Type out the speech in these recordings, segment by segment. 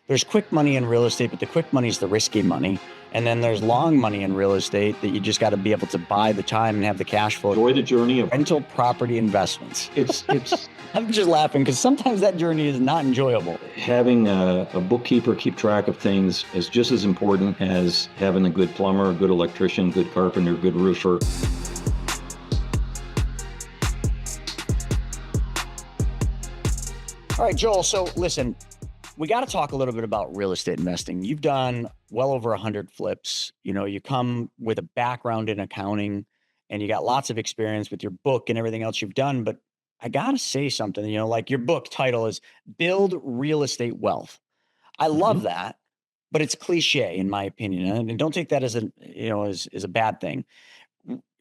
there's quick money in real estate, but the quick money is the risky money. And then there's long money in real estate that you just got to be able to buy the time and have the cash flow. Enjoy the journey of rental property investments. It's I'm just laughing because sometimes that journey is not enjoyable. Having a bookkeeper keep track of things is just as important as having a good plumber, a good electrician, good carpenter, good roofer. All right, Joel. So listen, we got to talk a little bit about real estate investing. You've done well over 100 flips. You know, you come with a background in accounting and you got lots of experience with your book and everything else you've done. But I got to say something, you know, like your book title is Build Real Estate Wealth. I love that, but it's cliche in my opinion. And don't take that as as a bad thing.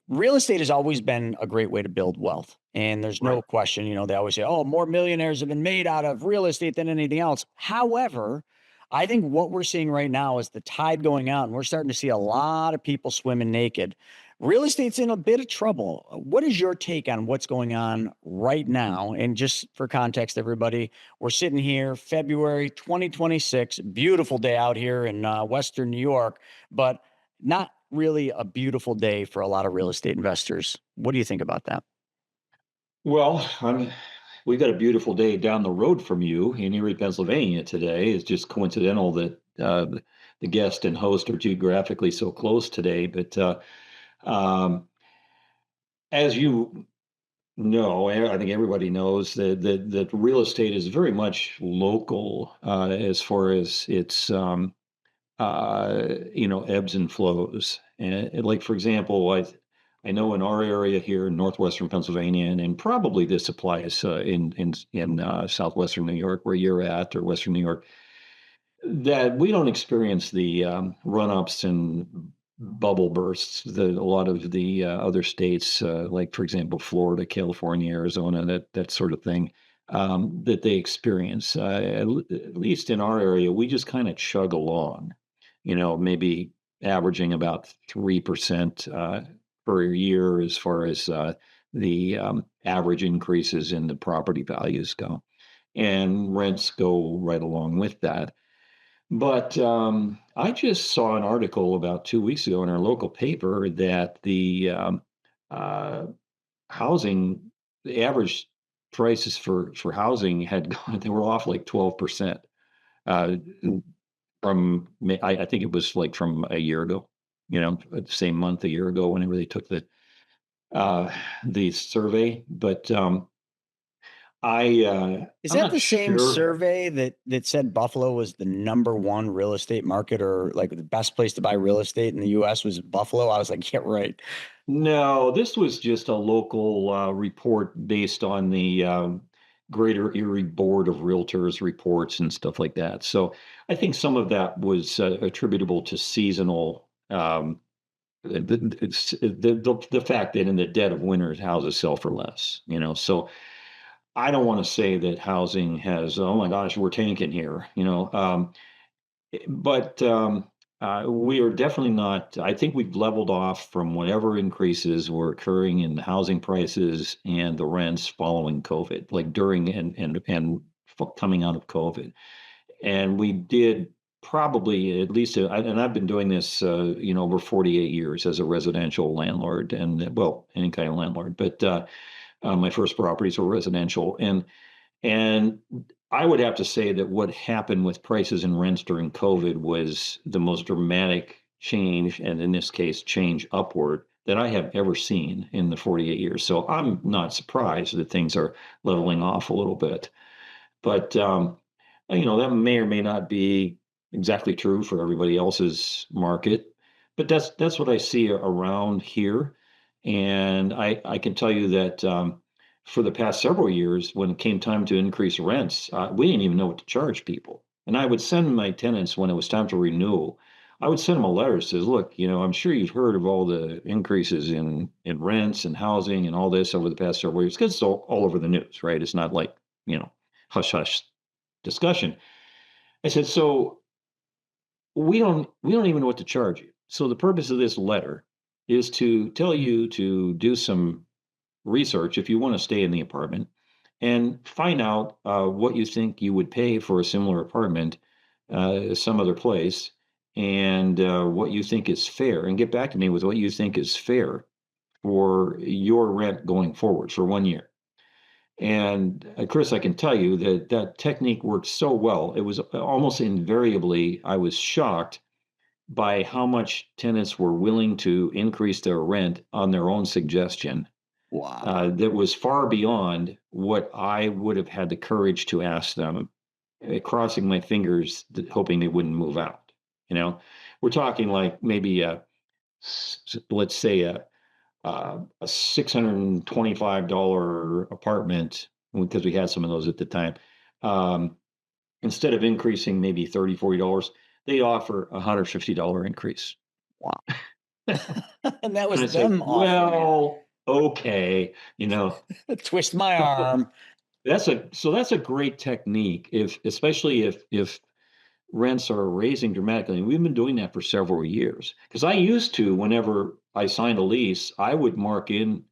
Real estate has always been a great way to build wealth. And there's no question, you know, they always say, oh, more millionaires have been made out of real estate than anything else. However, I think what we're seeing right now is the tide going out and we're starting to see a lot of people swimming naked. Real estate's in a bit of trouble. What is your take on what's going on right now? And just for context, everybody, we're sitting here, February 2026, beautiful day out here in Western New York, but not really a beautiful day for a lot of real estate investors. What do you think about that? Well, we've got a beautiful day down the road from you in Erie, Pennsylvania today. It's just coincidental that the guest and host are geographically so close today. But um, as you know, I think everybody knows that real estate is very much local as far as its ebbs and flows. And like, for example, I know in our area here in northwestern Pennsylvania, and probably this applies in southwestern New York, where you're at, or western New York, that we don't experience the run-ups and bubble bursts that a lot of the other states, like for example Florida, California, Arizona, that sort of thing, that they experience. At least in our area, we just kind of chug along, maybe averaging about 3% per year as far as the average increases in the property values go, and rents go right along with that. But I just saw an article about 2 weeks ago in our local paper that uh, housing, the average prices for housing had gone, they were off like 12% uh, from, I think it was like from a year ago, the same month a year ago, whenever they took uh, the survey. But Is I'm that not the same sure. survey that said Buffalo was the number one real estate market, or like the best place to buy real estate in the US was Buffalo? I was like, yeah, right. No, this was just a local report based on the Greater Erie Board of Realtors reports and stuff like that. So I think some of that was attributable to seasonal, the fact that in the dead of winter, houses sell for less. So I don't want to say that housing has, oh my gosh, we're tanking here. But we are definitely not. I think we've leveled off from whatever increases were occurring in the housing prices and the rents following COVID, like during and coming out of COVID. And we did probably at least, and I've been doing this, over 48 years as a residential landlord, and well, any kind of landlord. But my first properties were residential, and I would have to say that what happened with prices and rents during COVID was the most dramatic change, and in this case, change upward, that I have ever seen in the 48 years. So I'm not surprised that things are leveling off a little bit. But that may or may not be exactly true for everybody else's market. But that's what I see around here. And I can tell you that for the past several years, when it came time to increase rents, we didn't even know what to charge people. And I would send my tenants, when it was time to renew, I would send them a letter that says, look, I'm sure you've heard of all the increases in rents and housing and all this over the past several years, because it's all over the news, right? It's not like, hush hush discussion. I said, so we don't even know what to charge you. So the purpose of this letter is to tell you to do some research if you want to stay in the apartment, and find out what you think you would pay for a similar apartment some other place, and what you think is fair, and get back to me with what you think is fair for your rent going forward for 1 year. And Chris, I can tell you that that technique worked so well. It was almost invariably, I was shocked by how much tenants were willing to increase their rent on their own suggestion. Wow. That was far beyond what I would have had the courage to ask them, crossing my fingers, hoping they wouldn't move out. You know, we're talking like maybe let's say a $625 apartment, because we had some of those at the time. Um, Instead of increasing maybe $30, $40, they offer a $150 increase. Wow. And that And was it's like, them offering it. well, okay, Twist my arm. that's a great technique, if especially if rents are raising dramatically. And we've been doing that for several years. Because I used to, whenever I signed a lease, I would mark in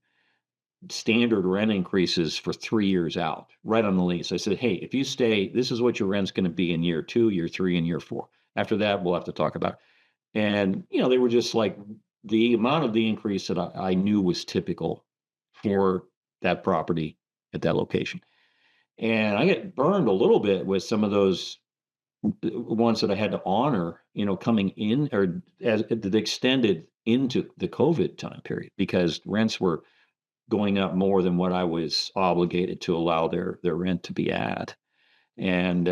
standard rent increases for 3 years out, right on the lease. I said, hey, if you stay, this is what your rent's going to be in year 2, year 3, and year 4. After that, we'll have to talk about it. And, they were just like the amount of the increase that I knew was typical for that property at that location. And I get burned a little bit with some of those ones that I had to honor, coming in, or as it extended into the COVID time period, because rents were going up more than what I was obligated to allow their rent to be at. And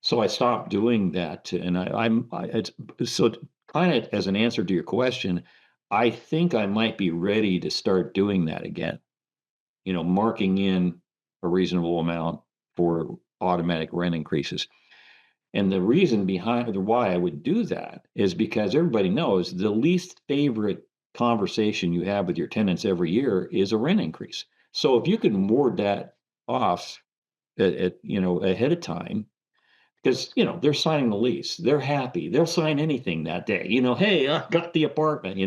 so I stopped doing that. And it's so kind of as an answer to your question, I think I might be ready to start doing that again, marking in a reasonable amount for automatic rent increases. And the reason behind why I would do that is because everybody knows the least favorite conversation you have with your tenants every year is a rent increase. So if you can ward that off ahead of time, because they're signing the lease, they're happy, they'll sign anything that day. Hey, I got the apartment.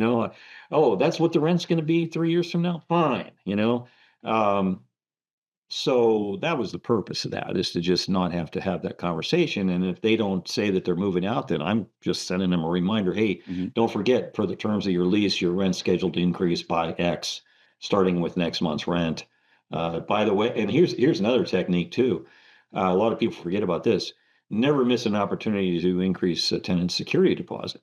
Oh, that's what the rent's going to be 3 years from now. Fine. Um, so that was the purpose of that, is to just not have to have that conversation. And if they don't say that they're moving out, then I'm just sending them a reminder. Hey, Mhm. don't forget, per the terms of your lease, your rent's scheduled to increase by X, starting with next month's rent. By the way, and here's another technique too. A lot of people forget about this. Never miss an opportunity to increase a tenant's security deposit.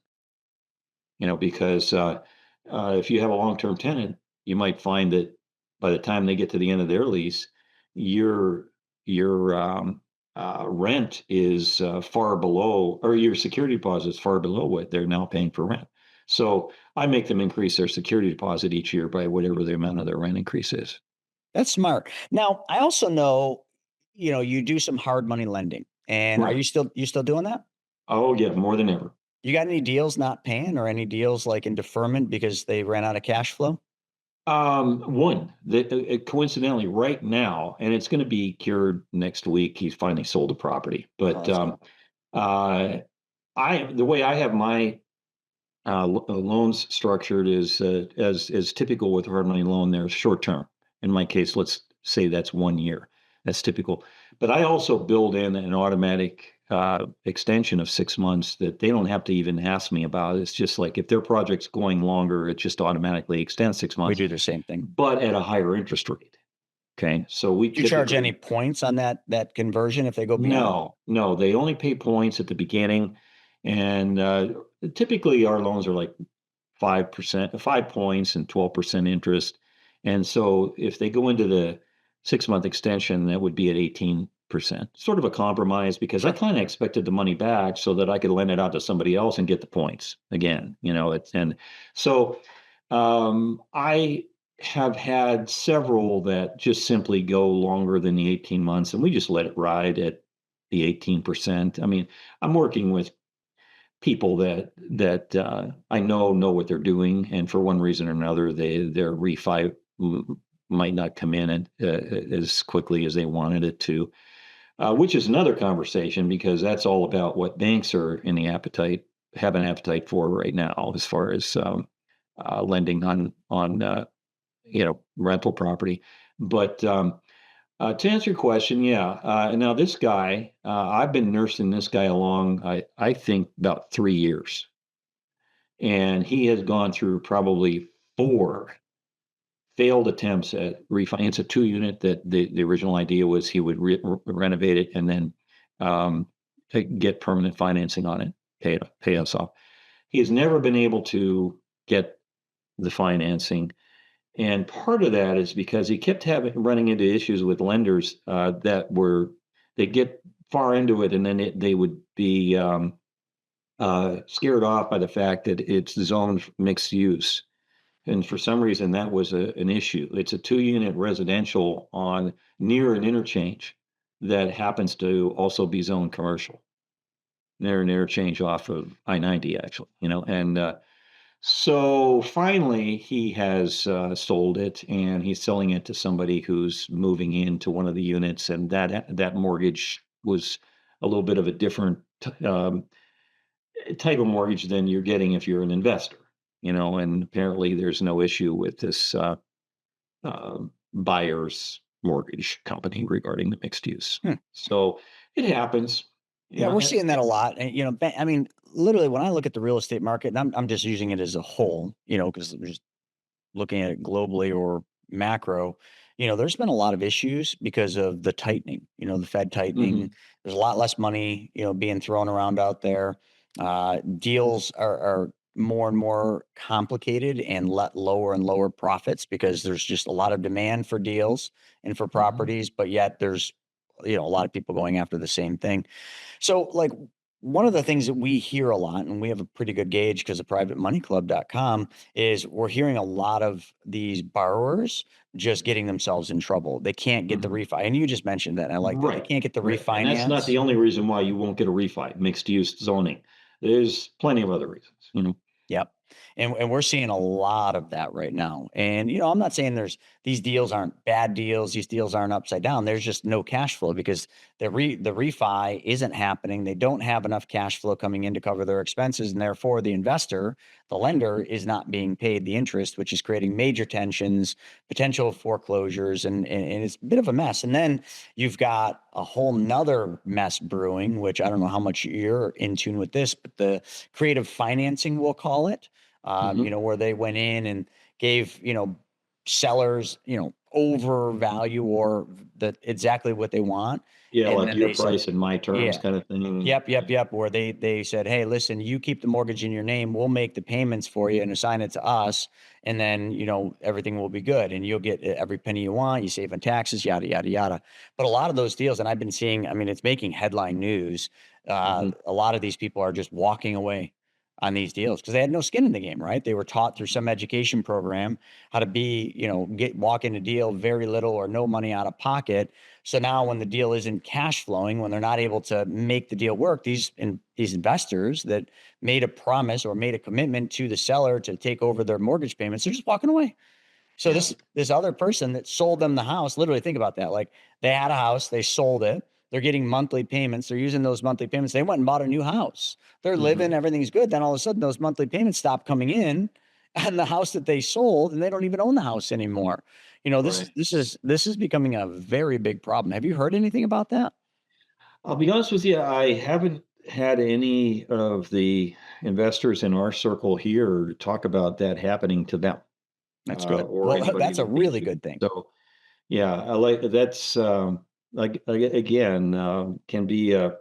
Because if you have a long-term tenant, you might find that by the time they get to the end of their lease, your your rent is far below, or your security deposit is far below what they're now paying for rent. So I make them increase their security deposit each year by whatever the amount of their rent increase is. That's smart. Now, I also know, you do some hard money lending. And are Right. you still doing that? Oh yeah, more than ever. You got any deals not paying, or any deals like in deferment because they ran out of cash flow? One that coincidentally right now, and it's going to be cured next week. He's finally sold a property, Oh, but that's good. uh, the way I have my loans structured is as typical with hard money loan. They're short term. In my case, let's say that's 1 year. That's typical. But I also build in an automatic extension of 6 months that they don't have to even ask me about. It's just like if their project's going longer, it just automatically extends six We months, do the same thing. but at a higher interest rate. Okay, so we Do you charge any typically points on that conversion if they go beyond? no, they only pay points at the beginning, and typically our loans are like 5%, 5 points and 12% interest. And so if they go into the 6 month extension, that would be at 18%. Sort of a compromise, because I Sure. kind of expected the money back so that I could lend it out to somebody else and get the points again. And so I have had several that just simply go longer than the 18 months, and we just let it ride at the 18%. I mean, I'm working with people that I know what they're doing, and for one reason or another, their refi might not come in as quickly as they wanted it to, which is another conversation, because that's all about what banks are in the appetite have an appetite for right now, as far as lending on rental property. But To answer your question, yeah. Now this guy, I've been nursing this guy along, I think about 3 years, and he has gone through probably four failed attempts at refinance a two unit that the original idea was he would renovate it and then um, get permanent financing on it, pay us off. He has never been able to get the financing. And part of that is because he kept running into issues with lenders that were they get far into it and then they would be scared off by the fact that it's zoned mixed use. And for some reason, that was an issue. It's a two-unit residential on near an interchange that happens to also be zoned commercial. Near an interchange off of I-90, actually, and so finally, he has sold it, and he's selling it to somebody who's moving into one of the units, and that mortgage was a little bit of a different type of mortgage than you're getting if you're an investor, and apparently there's no issue with this buyer's mortgage company regarding the mixed use. Hmm. So it happens, Yeah, we're and seeing that a lot. And, I mean, literally, when I look at the real estate market, and I'm just using it as a whole, because we're just looking at it globally or macro, there's been a lot of issues because of the tightening, the Fed tightening. Mhm, There's a lot less money, being thrown around out there. Deals are more and more complicated and let lower and lower profits because there's just a lot of demand for deals and for mhm. properties, but yet there's, a lot of people going after the same thing. So, like, one of the things that we hear a lot, and we have a pretty good gauge because of privatemoneyclub.com, is we're hearing a lot of these borrowers just getting themselves in trouble. They can't get the Mhm. refi. And you just mentioned that. And I like that. They Right, can't get the right, and that's not refinance. the only reason why you won't get a refi, mixed use zoning. There's plenty of other reasons. Yep. And we're seeing a lot of that right now. And I'm not saying these deals aren't bad deals, these deals aren't upside down. There's just no cash flow because the refi isn't happening. They don't have enough cash flow coming in to cover their expenses, and therefore the investor, the lender, is not being paid the interest, which is creating major tensions, potential foreclosures, and it's a bit of a mess. And then you've got a whole nother mess brewing, which I don't know how much you're in tune with this, but the creative financing, we'll call it, Mhm. where they went in and gave, sellers, overvalue or exactly what they want. Yeah, And like then your they said, price and my terms yeah, kinda thing. yep, yep, yep. Where they said, "Hey, listen, you keep the mortgage in your name. We'll make the payments for you and assign it to us, and then everything will be good, and you'll get every penny you want. You save on taxes, yada yada yada." But a lot of those deals, and I've been seeing, I mean, it's making headline news. Mhm. A lot of these people are just walking away on these deals because they had no skin in the game, right? They were taught through some education program how to be, walk in a deal very little or no money out of pocket. So now when the deal isn't cash flowing, when they're not able to make the deal work, these investors that made a promise or made a commitment to the seller to take over their mortgage payments, they're just walking away. So Yeah. this other person that sold them the house, literally think about that. Like, they had a house, they sold it. They're getting monthly payments. They're using those monthly payments. They went and bought a new house. They're living, Mhm. everything's good. Then all of a sudden those monthly payments stop coming in on the house that they sold, and they don't even own the house anymore. This Right. is this is becoming a very big problem. Have you heard anything about that? I'll be honest with you, I haven't had any of the investors in our circle here talk about that happening to them, That's good. or Well, anybody that's a that they really knew. good thing. So, yeah, I like that's, again, can be a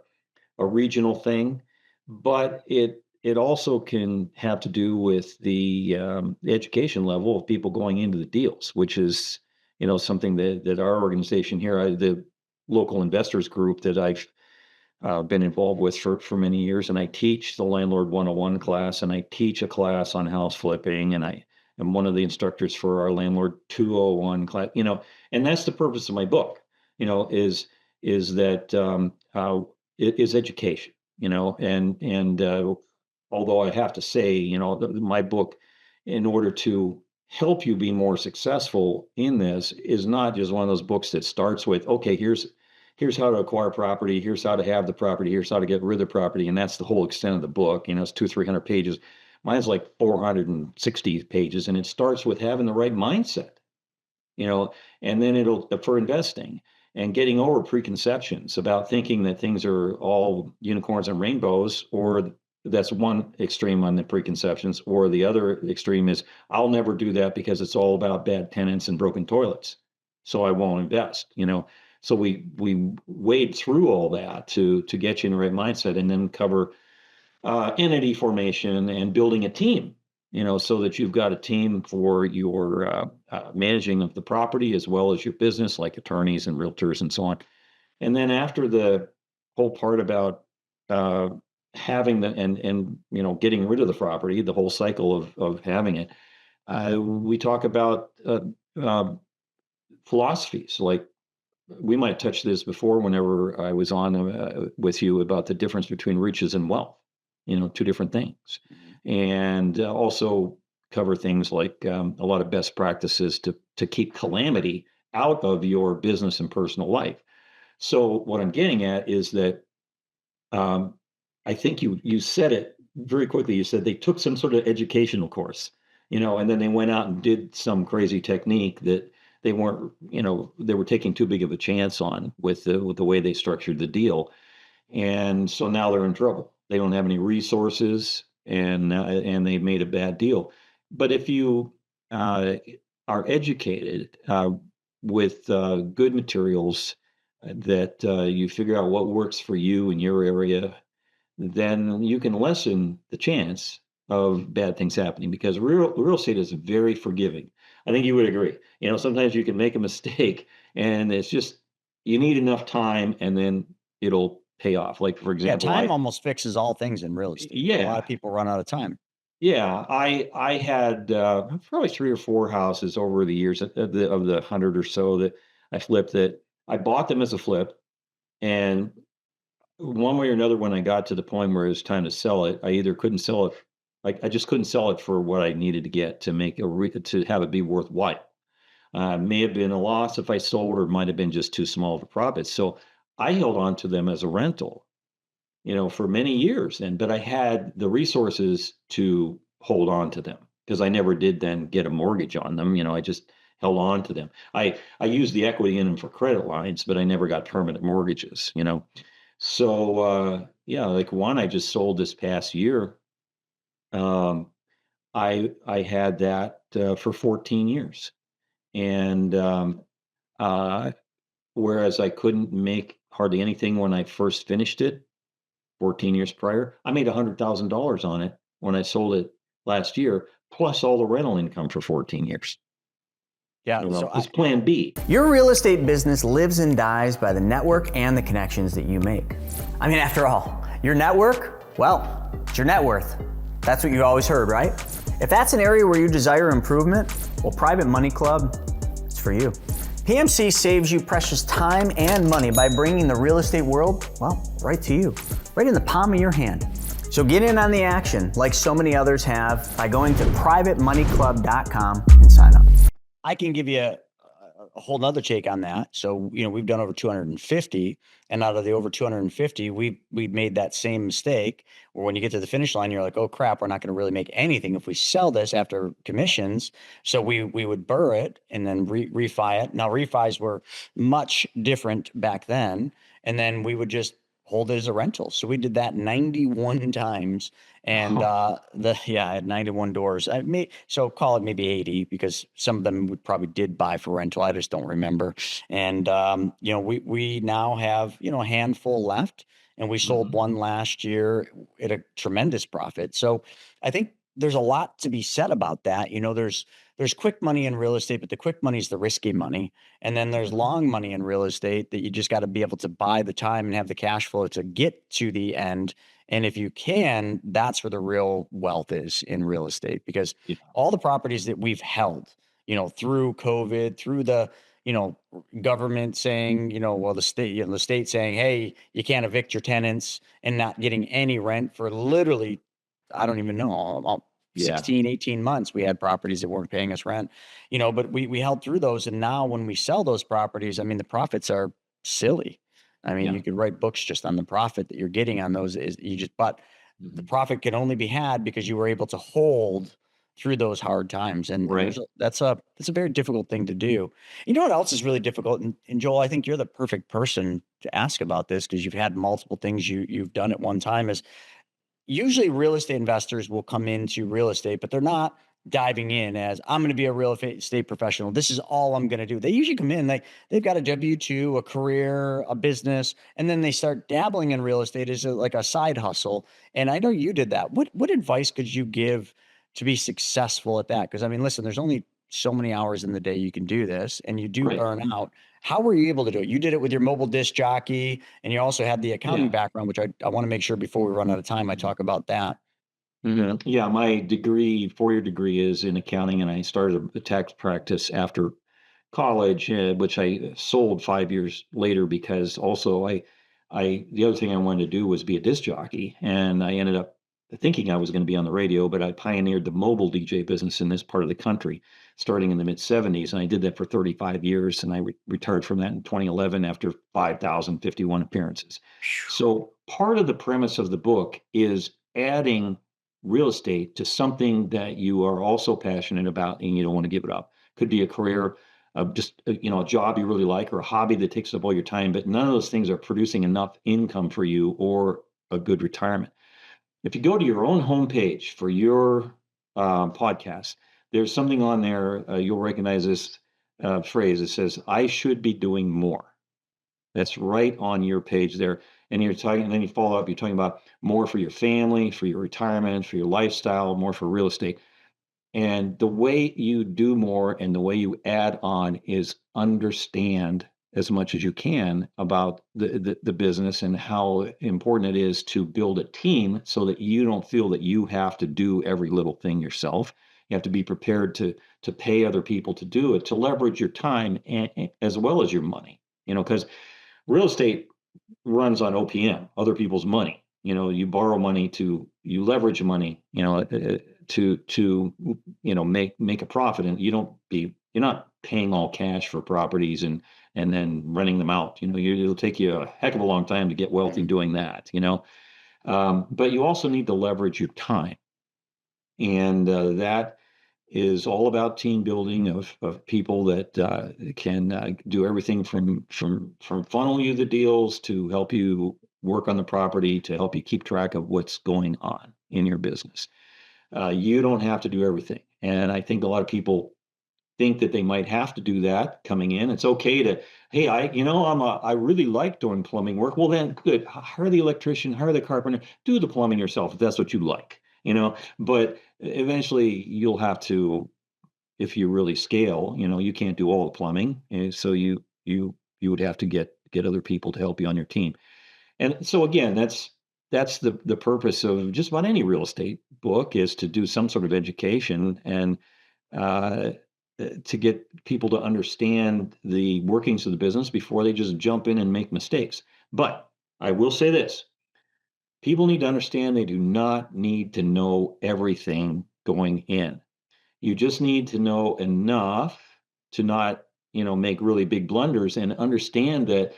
regional thing, but it also can have to do with the education level of people going into the deals, which is something that our organization here, the local investors group that I've been involved with for many years, and I teach the Landlord 101 class, and I teach a class on house flipping, and I am one of the instructors for our Landlord 201 class. And that's the purpose of my book. Is that it is education. And although I have to say, my book, in order to help you be more successful in this, is not just one of those books that starts with, okay, here's how to acquire property, here's how to have the property, here's how to get rid of the property, and that's the whole extent of the book. It's 200-300 pages. Mine's like 460 pages, and it starts with having the right mindset, you know, and then it'll for investing. and getting over preconceptions about thinking that things are all unicorns and rainbows, or that's one extreme on the preconceptions, or the other extreme is I'll never do that because it's all about bad tenants and broken toilets, so I won't invest, you know. So we wade through all that to get you in the right mindset, and then cover entity formation and building a team, you know, so that you've got a team for your managing of the property as well as your business, like attorneys and realtors and so on. And then after the whole part about uh, having the and you know, getting rid of the property, the whole cycle of having it, we talk about uh, philosophies. Like, we might touch this before whenever I was on with you about the difference between riches and wealth, you know, two different things. Mhm. And also cover things like a lot of best practices to keep calamity out of your business and personal life. So what I'm getting at is that um, I think you said it very quickly. You said they took some sort of educational course, you know, and then they went out and did some crazy technique that they weren't, you know, they were taking too big of a chance on with the way they structured the deal, and so now they're in trouble. They don't have any resources, and they made a bad deal. But if you uh, are educated with good materials that you figure out what works for you in your area, then you can lessen the chance of bad things happening, because real estate is very forgiving. I think you would agree. You know, sometimes you can make a mistake, and it's just you need enough time, and then it'll pay off. Like, for Yeah, example, time almost fixes all things in real estate. A lot of yeah, people run out of time. yeah, I had probably 3 or 4 houses over the years of the 100 or so that I flipped, that I bought them as a flip, and one way or another, when I got to the point where it was time to sell it, I either couldn't sell it, like I just couldn't sell it for what I needed to get to make to have it be worthwhile. May have been a loss if I sold, or it might have been just too small of a profit. So I held on to them as a rental, you know, for many years. And but I had the resources to hold on to them because I never did then get a mortgage on them. You know, I just held on to them. I used the equity in them for credit lines, but I never got permanent mortgages, you know. So yeah, like one I just sold this past year. Um, I had that for 14 years, and uh, whereas I couldn't make hardly anything when I first finished it 14 years prior, I made $100,000 on it when I sold it last year, plus all the rental income for 14 years. Yeah. You So know, it's Plan B. Your real estate business lives and dies by the network and the connections that you make. I mean, after all, your network, well, it's your net worth. That's what you always heard, right? If that's an area where you desire improvement, well, Private Money Club, it's for you. PMC saves you precious time and money by bringing the real estate world, well, right to you, right in the palm of your hand. So get in on the action, like so many others have, by going to privatemoneyclub.com and sign up. I can give you a whole nother take on that. So, you know, we've done over 250, and out of the over 250, we've made that same mistake where when you get to the finish line, you're like, oh crap, we're not going to really make anything if we sell this after commissions. So we would burr it and then refi it. Now refis were much different back then, and then we would just hold it as a rental. So we did that 91 times. And I had 91 doors. So call it maybe 80, because some of them we probably did buy for rental. I just don't remember. And you know, we now have, you know, a handful left, and we sold Mhm. one last year at a tremendous profit. So I think there's a lot to be said about that. You know, there's quick money in real estate, but the quick money is the risky money. And then there's Mhm. long money in real estate that you just got to be able to buy the time and have the cash flow to get to the end. And if you can, that's where the real wealth is in real estate, because Yeah. all the properties that we've held, you know, through COVID, through the, you know, government saying, you know, well, the state saying, hey, you can't evict your tenants, and not getting any rent for literally, I don't even know, 16, 18 months. We had properties that weren't paying us rent, you know, but we held through those. And now when we sell those properties, I mean, the profits are silly. I mean, Yeah. you could write books just on the profit that you're getting on those. Is you just, but the Mhm. profit can only be had because you were able to hold through those hard times. And Right. that's a very difficult thing to do. You know what else is really difficult? And Joel, I think you're the perfect person to ask about this because you've had multiple things you've done at one time. Is usually real estate investors will come into real estate, but they're not diving in as I'm going to be a real estate professional. This is all I'm going to do. They usually come in, they've got a W-2, a career, a business, and then they start dabbling in real estate as like a side hustle. And I know you did that. What advice could you give to be successful at that? Because I mean, listen, there's only so many hours in the day you can do this, and you do Right. burn out. How were you able to do it? You did it with your mobile disc jockey, and you also had the accounting Yeah. background, which I want to make sure before we run out of time, I talk about that. Yeah, my degree, 4-year degree, is in accounting, and I started a tax practice after college, which I sold 5 years later because also the other thing I wanted to do was be a disc jockey, and I ended up thinking I was going to be on the radio, but I pioneered the mobile DJ business in this part of the country, starting in the mid '70s, and I did that for 35 years, and I retired from that in 2011 after 5,051 appearances. So part of the premise of the book is adding real estate to something that you are also passionate about and you don't want to give it up. Could be a career, just a job you really like, or a hobby that takes up all your time, but none of those things are producing enough income for you or a good retirement. If you go to your own homepage for your podcast, there's something on there, you'll recognize this phrase. It says, "I should be doing more." That's right on your page there. And you're talking, and then you follow up, you're talking about more for your family, for your retirement, for your lifestyle, more for real estate. And the way you do more and the way you add on is understand as much as you can about the business and how important it is to build a team so that you don't feel that you have to do every little thing yourself. You have to be prepared to pay other people to do it, to leverage your time as well as your money. Because real estate runs on OPM, other people's money. You borrow money you leverage money, to make a profit, and you're not paying all cash for properties and then renting them out. It'll take you a heck of a long time to get wealthy doing that. But you also need to leverage your time, and that is all about team building of people that can do everything from funnel you the deals to help you work on the property to help you keep track of what's going on in your business. You don't have to do everything, and I think a lot of people think that they might have to do that coming in. It's okay to, hey, I really like doing plumbing work. Well, then good. Hire the electrician, hire the carpenter, do the plumbing yourself if that's what you like, but eventually you'll have to, if you really scale, you can't do all the plumbing. And so you would have to get other people to help you on your team. And so again, that's the purpose of just about any real estate book, is to do some sort of education and uh, to get people to understand the workings of the business before they just jump in and make mistakes. But I will say this: people need to understand they do not need to know everything going in. You just need to know enough to not, make really big blunders, and understand that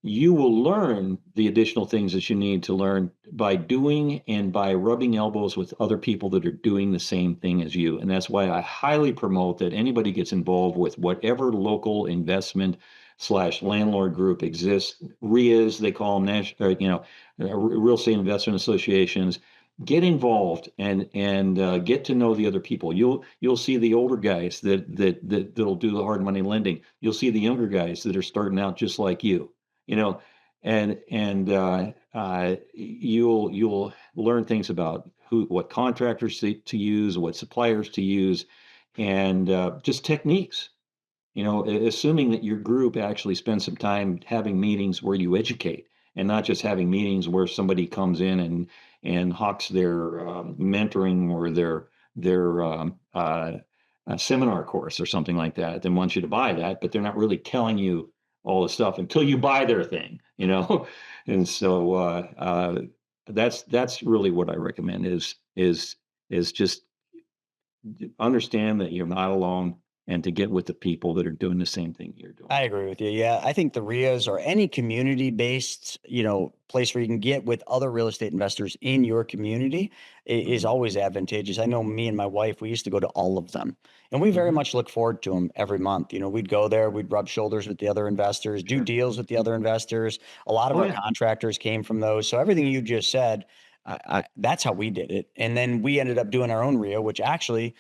you will learn the additional things that you need to learn by doing and by rubbing elbows with other people that are doing the same thing as you. And that's why I highly promote that anybody gets involved with whatever local investment slash landlord group exists, RIAs, they call them, real estate investment associations. Get involved and get to know the other people. You'll see the older guys that'll do the hard money lending. You'll see the younger guys that are starting out just like you know, and you'll learn things about what contractors to use, what suppliers to use, and just techniques. Assuming that your group actually spends some time having meetings where you educate, and not just having meetings where somebody comes in and hawks their mentoring or their seminar course or something like that, then wants you to buy that, but they're not really telling you all the stuff until you buy their thing. And so that's really what I recommend is just understand that you're not alone. and to get with the people that are doing the same thing you're doing. I agree with you. Yeah. I think the RIAs or any community based, place where you can get with other real estate investors in your community is Mhm. always advantageous. I know me and my wife, we used to go to all of them and we very Mhm. much look forward to them every month. We'd go there, we'd rub shoulders with the other investors, do Sure. deals with the other investors. A lot of Oh our yeah. contractors came from those. So everything you just said, that's how we did it. And then we ended up doing our own RIA, which actually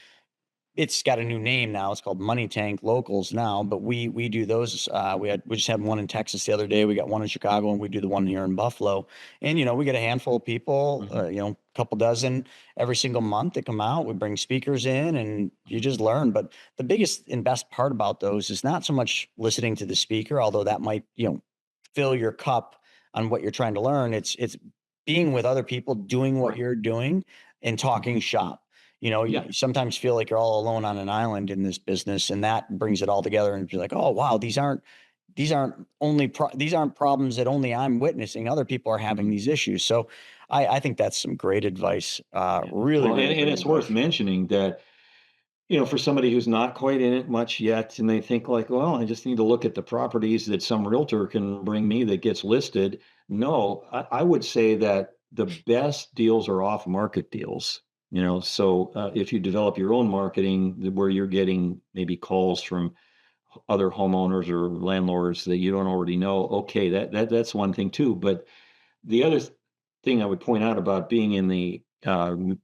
it's got a new name now. It's called Money Tank Locals now, but we do those. We just had one in Texas the other day. We got one in Chicago, and we do the one here in Buffalo. And we get a handful of people, Mhm. a couple dozen every single month that come out. We bring speakers in, and you just learn. But the biggest and best part about those is not so much listening to the speaker, although that might fill your cup on what you're trying to learn. It's being with other people, doing what Right. you're doing, and talking shop. Yeah. You sometimes feel like you're all alone on an island in this business, and that brings it all together. And you're like, oh wow, these aren't problems that only I'm witnessing. Other people are having Mhm. these issues. So, I think that's some great advice. Yeah. Really, Well, really and great it's worth advice. mentioning that, for somebody who's not quite in it much yet, and they think like, well, I just need to look at the properties that some realtor can bring me that gets listed. No, I would say that the best deals are off market deals. So if you develop your own marketing where you're getting maybe calls from other homeowners or landlords that you don't already know, okay, that's one thing too. But the other thing I would point out about being in the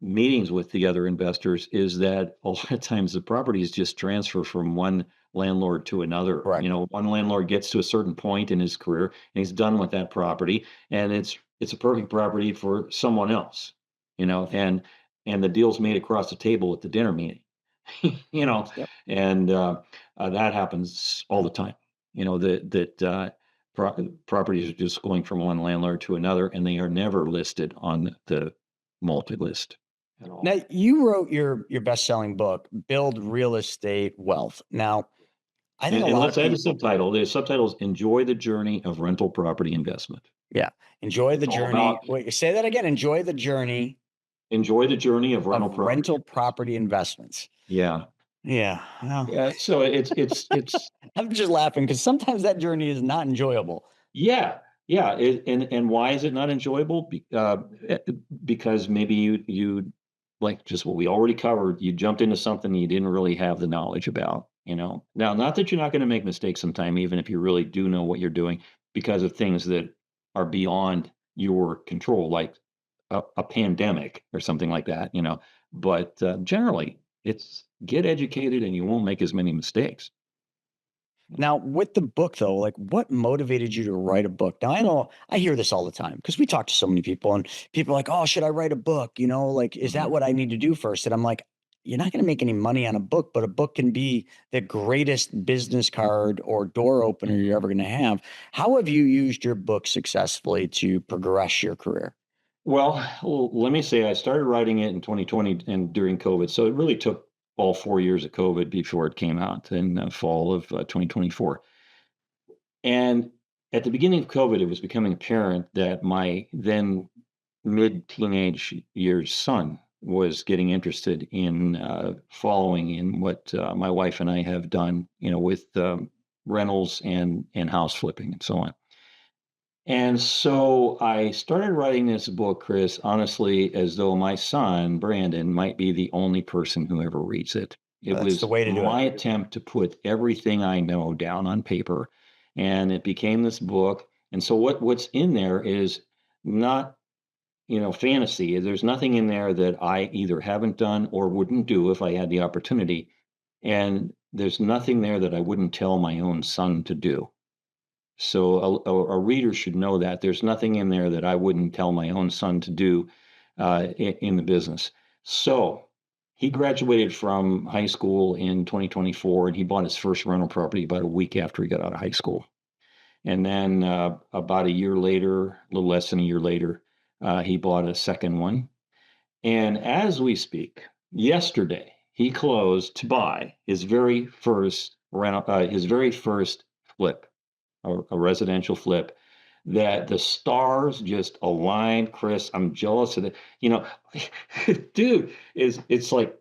meetings with the other investors is that a lot of times the properties just transfer from one landlord to another. Correct. One landlord gets to a certain point in his career and he's done with that property, and it's a perfect property for someone else. And the deal's made across the table at the dinner meeting. you know, Yep. and that happens all the time. That properties are just going from one landlord to another, and they are never listed on the multi-list at all. Now you wrote your best selling book, Build Real Estate Wealth. Now I think And, a and lot let's of add the people, subtitle. The subtitle is "Enjoy the Journey of Rental Property Investment." yeah, enjoy the It's all journey. about Wait, say that again. Enjoy the journey enjoy the journey of of rental property rental investment. property investments. Yeah, Yeah. Well, yeah. So it's I'm just laughing because sometimes that journey is not enjoyable. yeah, yeah. And why is it not enjoyable? Eh, because maybe you like just what we already covered. You jumped into something you didn't really have the knowledge about. Now, not that you're not going to make mistakes sometime, even if you really do know what you're doing, because of things that are beyond your control, like a pandemic or something like that. But generally, it's get educated, and you won't make as many mistakes. Now, with the book though, like what motivated you to write a book? Now, I know I hear this all the time because we talk to so many people and people are like, "Oh, should I write a book?" Like, is that Mhm. what I need to do first? And I'm like, you're not going to make any money on a book, but a book can be the greatest business card or door opener you're ever going to have. How have you used your book successfully to progress your career? Let me say I started writing it in 2020 and during COVID. So it really took all 4 years of COVID before it came out in the fall of 2024. And at the beginning of COVID, it was becoming apparent that my then mid teenage years son was getting interested in following in what my wife and I have done, with rentals and house flipping and so on. And so I started writing this book, Chris, honestly, as though my son, Brandon, might be the only person who ever reads it. It That's the was way to do it. my attempt to put everything I know down on paper, and it became this book. And so what's in there is not, fantasy. There's nothing in there that I either haven't done or wouldn't do if I had the opportunity. And there's nothing there that I wouldn't tell my own son to do. So a reader should know that there's nothing in there that I wouldn't tell my own son to do in the business. So he graduated from high school in 2024, and he bought his first rental property about a week after he got out of high school. And then about a year later, a little less than a year later, he bought a second one. And as we speak, yesterday he closed to buy his very first rental, his very first flip, a residential flip, that the stars just aligned. Chris, I'm jealous of it. Dude, it's like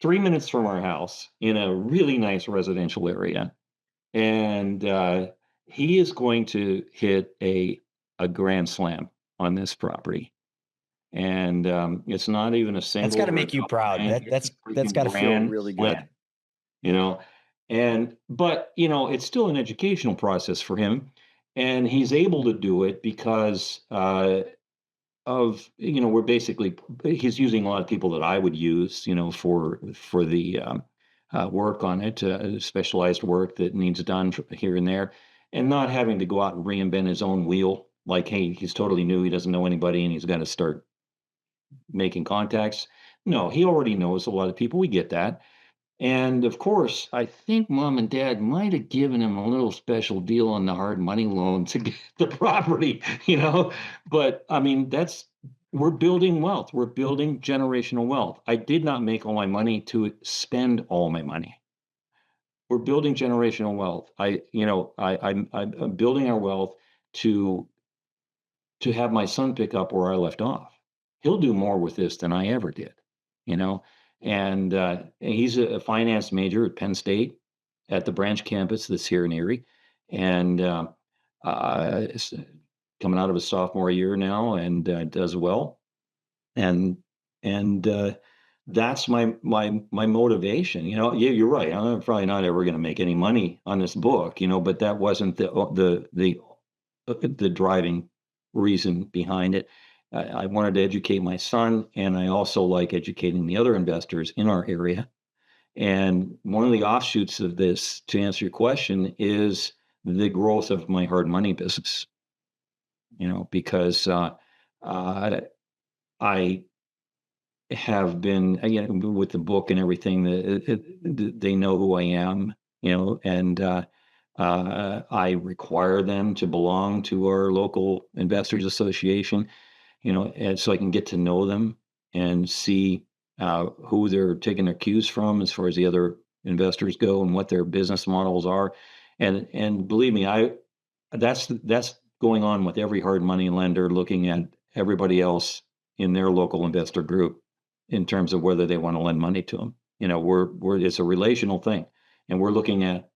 3 minutes from our house in a really nice residential area. And he is going to hit a grand slam on this property. And it's not even a That's single got to or a make you double proud. grand, it's a That's freaking got to feel grand really good. slam, you know. And but it's still an educational process for him, and he's able to do it because of we're basically he's using a lot of people that I would use, for the work on it, specialized work that needs done here and there, and not having to go out and reinvent his own wheel. Like, hey, he's totally new, he doesn't know anybody, and he's got to start making contacts. No, he already knows a lot of people. We get that. And of course, I think mom and dad might have given him a little special deal on the hard money loan to get the property, But I mean, we're building wealth. We're building generational wealth. I did not make all my money to spend all my money. We're building generational wealth. I'm building our wealth to have my son pick up where I left off. He'll do more with this than I ever did, you know. And he's a finance major at Penn State at the branch campus that's here in Erie, and is coming out of his sophomore year now, and does well. And and that's my motivation. Yeah, you're right. I'm probably not ever going to make any money on this book, but that wasn't the driving reason behind it. I wanted to educate my son, and I also like educating the other investors in our area. And one of the offshoots of this, to answer your question, is the growth of my hard money business. Because I have been, with the book and everything, they know who I am, and I require them to belong to our local investors association, and so I can get to know them and see who they're taking their cues from as far as the other investors go and what their business models are. And believe me, that's going on with every hard money lender looking at everybody else in their local investor group in terms of whether they want to lend money to them. It's a relational thing, and we're looking at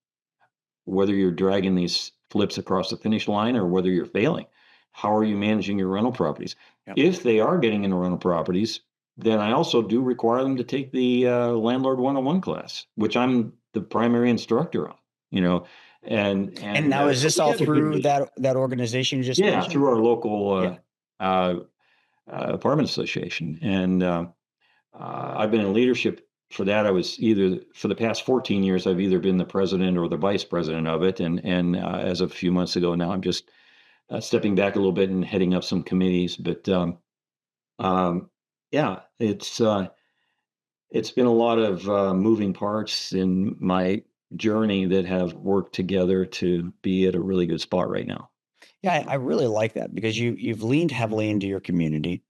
whether you're dragging these flips across the finish line or whether you're failing. How are you managing your rental properties? Yep. If they are getting into rental properties, then I also do require them to take the Landlord 101 class, which I'm the primary instructor on, And now is so this we all have a good through that organization you just yeah, mentioned? through our local Yeah. apartment association. And I've been in leadership for that. I was either, for the past 14 years, I've either been the president or the vice president of it. And as of a few months ago now, I'm just stepping back a little bit and heading up some committees. But yeah, it's been a lot of moving parts in my journey that have worked together to be at a really good spot right now. Yeah, I really like that because you've leaned heavily into your community.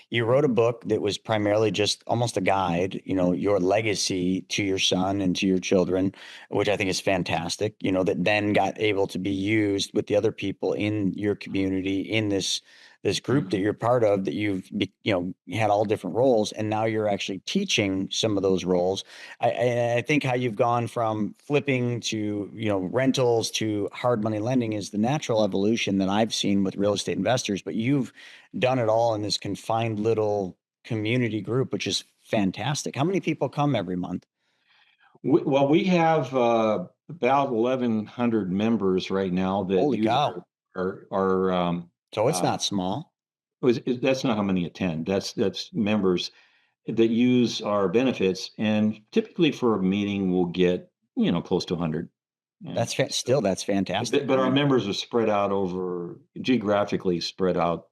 You wrote a book that was primarily just almost a guide, your legacy to your son and to your children, which I think is fantastic, that then got able to be used with the other people in your community, in this group that you're part of, that had all different roles, and now you're actually teaching some of those roles. I think how you've gone from flipping to rentals to hard money lending is the natural evolution that I've seen with real estate investors, but you've done it all in this confined little community group, which is fantastic. How many people come every month? Well, we have about 1,100 members right now that Holy use cow. our So it's uh, not small. that's not how many attend. That's members that use our benefits, and typically for a meeting we'll get close to 100. And Still, that's fantastic. but our members are spread out over geographically spread out.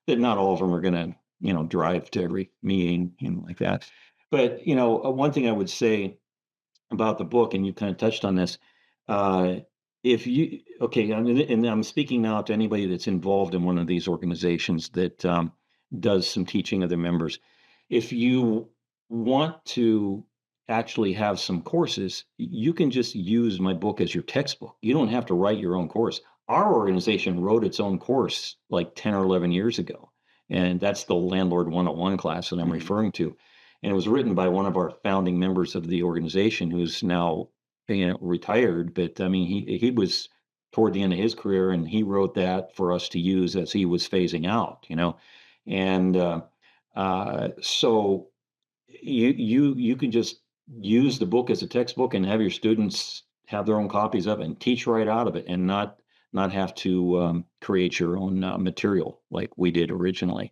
That not all of them are going to drive to every meeting like that. But one thing I would say about the book, and you kind of touched on this. Uh, if you okay, and I'm speaking now to anybody that's involved in one of these organizations that does some teaching of their members. If you want to actually have some courses, you can just use my book as your textbook. You don't have to write your own course. Our organization wrote its own course like 10 or 11 years ago, and that's the Landlord 101 class that I'm referring to. and it was written by one of our founding members of the organization, who's now, retired. But I mean, he was toward the end of his career, and he wrote that for us to use as he was phasing out. And so you can just use the book as a textbook and have your students have their own copies of it and teach right out of it, and not have to create your own material like we did originally.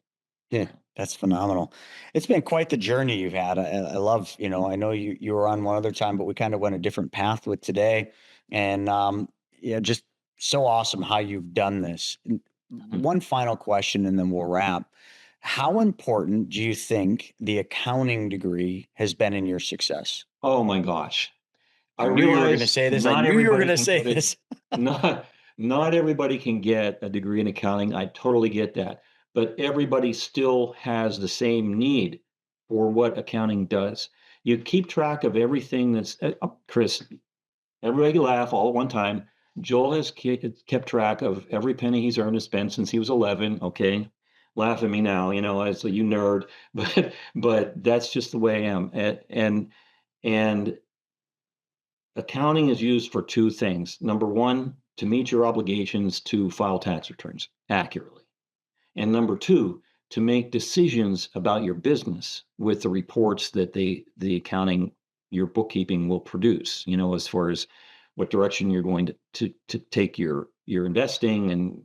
Yeah, that's phenomenal. It's been quite the journey you've had. I love, I know you were on one other time, but we kind of went a different path with today. And yeah, just so awesome how you've done this. Mhm. One final question and then we'll wrap. How important do you think the accounting degree has been in your success? Oh my gosh. I I knew you were going to realize say this. I not knew you were everybody going to can say get it. this. Not not everybody can get a degree in accounting. I totally get that. But everybody still has the same need for what accounting does. You keep track of everything that's Chris, everybody laugh all at one time. Joel has kept track of every penny he's earned and spent since he was 11. Okay. Laugh at me now, as a you nerd, but that's just the way I am. And accounting is used for two things. Number one, to meet your obligations to file tax returns accurately. And number two, to make decisions about your business with the reports that the accounting, your bookkeeping will produce, as far as what direction you're going to take your investing, and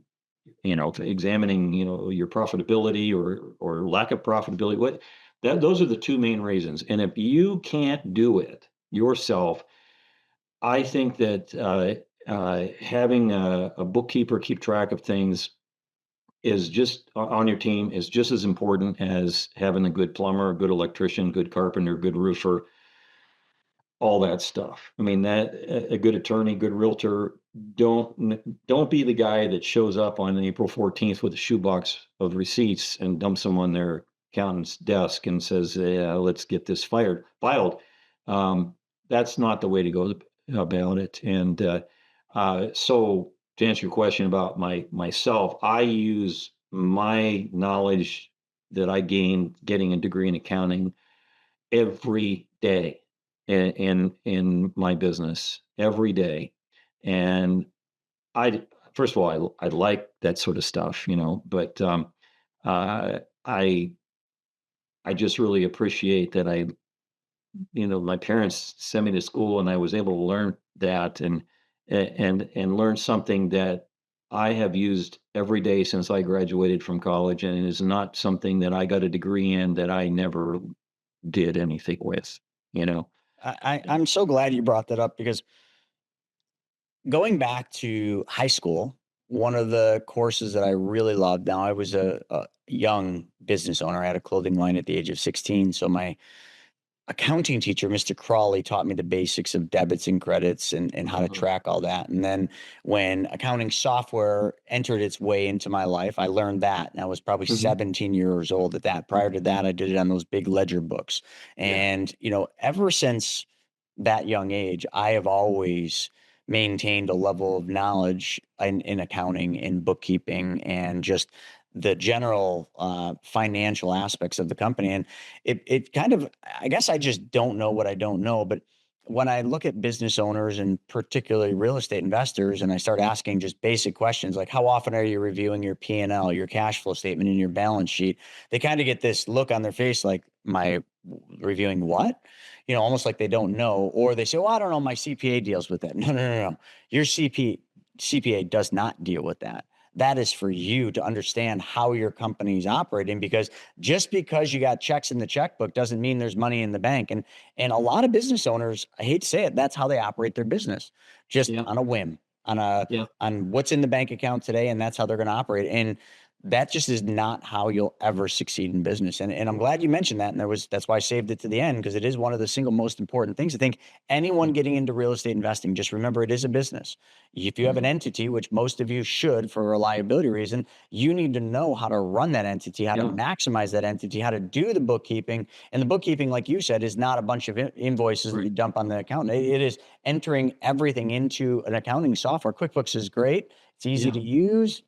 examining, your profitability or lack of profitability. Those are the two main reasons. And if you can't do it yourself, I think that having a bookkeeper keep track of things is just on your team is just as important as having a good plumber, a good electrician, good carpenter, good roofer, all that stuff. I mean, that a good attorney, good realtor. Don't be the guy that shows up on April 14th with a shoebox of receipts and dumps them on their accountant's desk and says, "Yeah, let's get this filed." That's not the way to go about it. And so, to answer your question about myself, I use my knowledge that I gained getting a degree in accounting every day in my business every day. And I first of all, I like that sort of stuff, but uh, I I just really appreciate that my parents sent me to school and I was able to learn that, and learn something that I have used every day since I graduated from college, and it is not something that I got a degree in that I never did anything with, you know. I'm so glad you brought that up because going back to high school, one of the courses that I really loved. Now, I was a young business owner. I had a clothing line at the age of 16. So my accounting teacher, Mr. Crawley, taught me the basics of debits and credits and how to Mhm. track all that. And then when accounting software entered its way into my life, I learned that. And I was probably Mhm. 17 years old at that. Prior to that, I did it on those big ledger books. Yeah. And, ever since that young age, I have always maintained a level of knowledge in accounting, in bookkeeping, and just the general financial aspects of the company. And it kind of, I guess I just don't know what I don't know. But when I look at business owners and particularly real estate investors, and I start asking just basic questions like, how often are you reviewing your P&L, your cash flow statement, and your balance sheet? They kind of get this look on their face like, my reviewing what? Almost like they don't know, or they say, "Well, I don't know, my CPA deals with that." No, no, no, no. Your CPA does not deal with that. That is for you to understand how your company's operating, because just because you got checks in the checkbook doesn't mean there's money in the bank. And a lot of business owners, I hate to say it, that's how they operate their business, just Yeah. on a whim, Yeah. on what's in the bank account today, and that's how they're going to operate. And that just is not how you'll ever succeed in business. And I'm glad you mentioned that. And that's why I saved it to the end, because it is one of the single most important things. I think anyone getting into real estate investing, just remember it is a business. If you have an Mhm. entity, which most of you should for a reliability reason, you need to know how to run that entity, how to Yeah. maximize that entity, how to do the bookkeeping. And the bookkeeping, like you said, is not a bunch of invoices that Right. you dump on the account. It is entering everything into an accounting software. QuickBooks is great. It's easy Yeah. to use.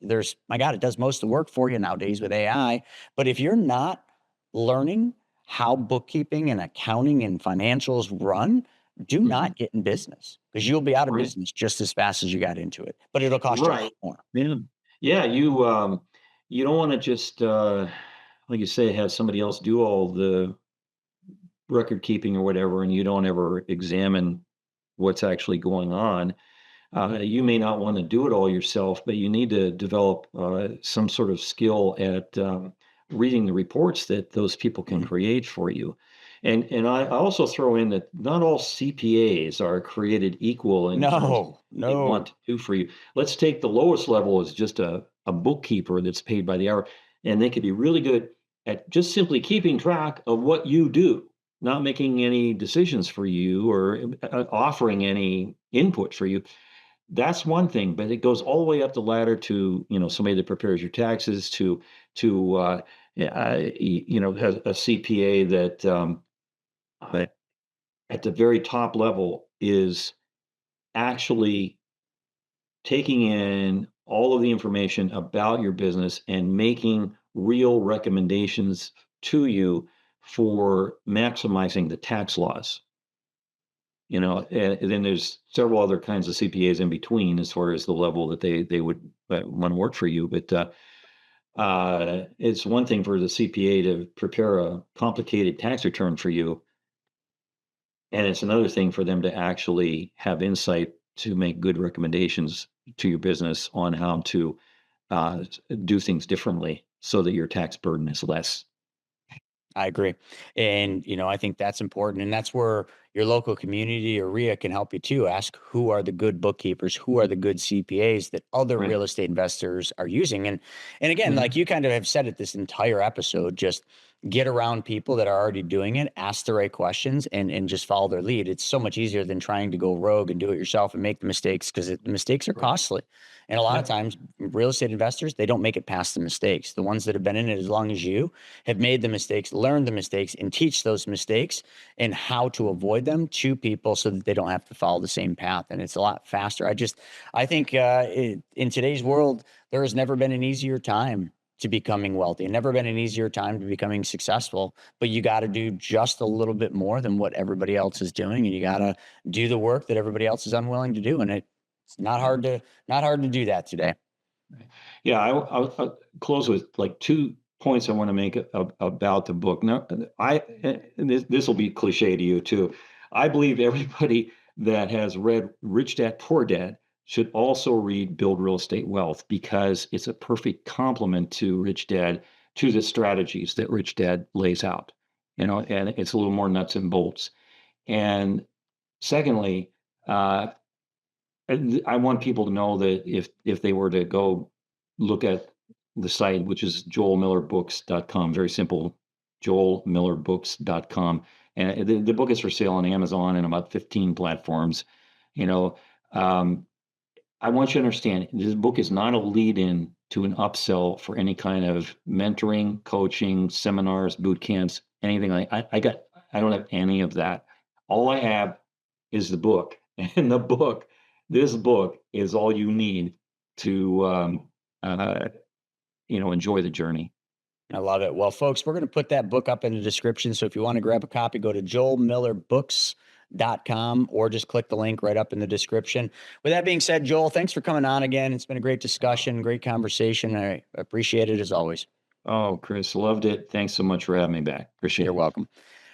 My God, it does most of the work for you nowadays with AI. But if you're not learning how bookkeeping and accounting and financials run, do Mhm. not get in business, because you'll be out of Right. business just as fast as you got into it, but it'll cost you a Right. lot more. Yeah. Yeah, you don't wanna just, like you say, have somebody else do all the record keeping or whatever, and you don't ever examine what's actually going on. You may not want to do it all yourself, but you need to develop some sort of skill at reading the reports that those people can Mhm. create for you. And I also throw in that not all CPAs are created equal in terms of No, what they want no. to do for you. Let's take the lowest level as just a bookkeeper that's paid by the hour, and they could be really good at just simply keeping track of what you do, not making any decisions for you or offering any input for you. That's one thing, but it goes all the way up the ladder to, somebody that prepares your taxes, to has a CPA that uh, at the very top level is actually taking in all of the information about your business and making real recommendations to you for maximizing the tax laws. And then there's several other kinds of CPAs in between as far as the level that they would want to work for you. But it's one thing for the CPA to prepare a complicated tax return for you, and it's another thing for them to actually have insight to make good recommendations to your business on how to do things differently so that your tax burden is less. I agree. And, I think that's important. And that's where your local community or RIA can help you too. Ask, who are the good bookkeepers? Who are the good CPAs that other Right. real estate investors are using? And again, like Mhm. you kind of have said it this entire episode, just get around people that are already doing it, ask the right questions, and just follow their lead. It's so much easier than trying to go rogue and do it yourself and make the mistakes, because the mistakes are Right. costly. And a lot of Yep. times real estate investors, they don't make it past the mistakes. The ones that have been in it as long as you have made the mistakes, learn the mistakes, and teach those mistakes and how to avoid them to people so that they don't have to follow the same path. And it's a lot faster. I think in today's world, there has never been an easier time to becoming wealthy, and never been an easier time to becoming successful. But you got to do just a little bit more than what everybody else is doing, and you got to do the work that everybody else is unwilling to do. And it's not hard to do that today. Yeah, I'll close with like 2 points I wanna make about the book. Now, and this will be cliche to you too. I believe everybody that has read Rich Dad Poor Dad should also read Build Real Estate Wealth, because it's a perfect complement to Rich Dad, to the strategies that Rich Dad lays out, and it's a little more nuts and bolts. And secondly, uh I want people to know that if they were to go look at the site, which is joelmillerbooks.com, very simple, joelmillerbooks.com. And the book is for sale on Amazon and about 15 platforms. You know, um, I want you to understand this book is not a lead in to an upsell for any kind of mentoring, coaching, seminars, boot camps, anything like I don't have any of that. All I have is the book. And this book is all you need to uh, enjoy the journey. I love it. Well, folks, we're going to put that book up in the description. So if you want to grab a copy, go to joelmillerbooks.com or just click the link right up in the description. With that being said, Joel, thanks for coming on again. It's been a great discussion, great conversation. I appreciate it as always. Oh, Chris, loved it. Thanks so much for having me back. You're Appreciate it. welcome.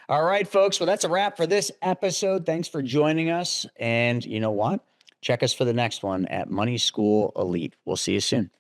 All right, folks. Well, that's a wrap for this episode. Thanks for joining us. And you know what? Check us for the next one at Money School Elite. We'll see you soon.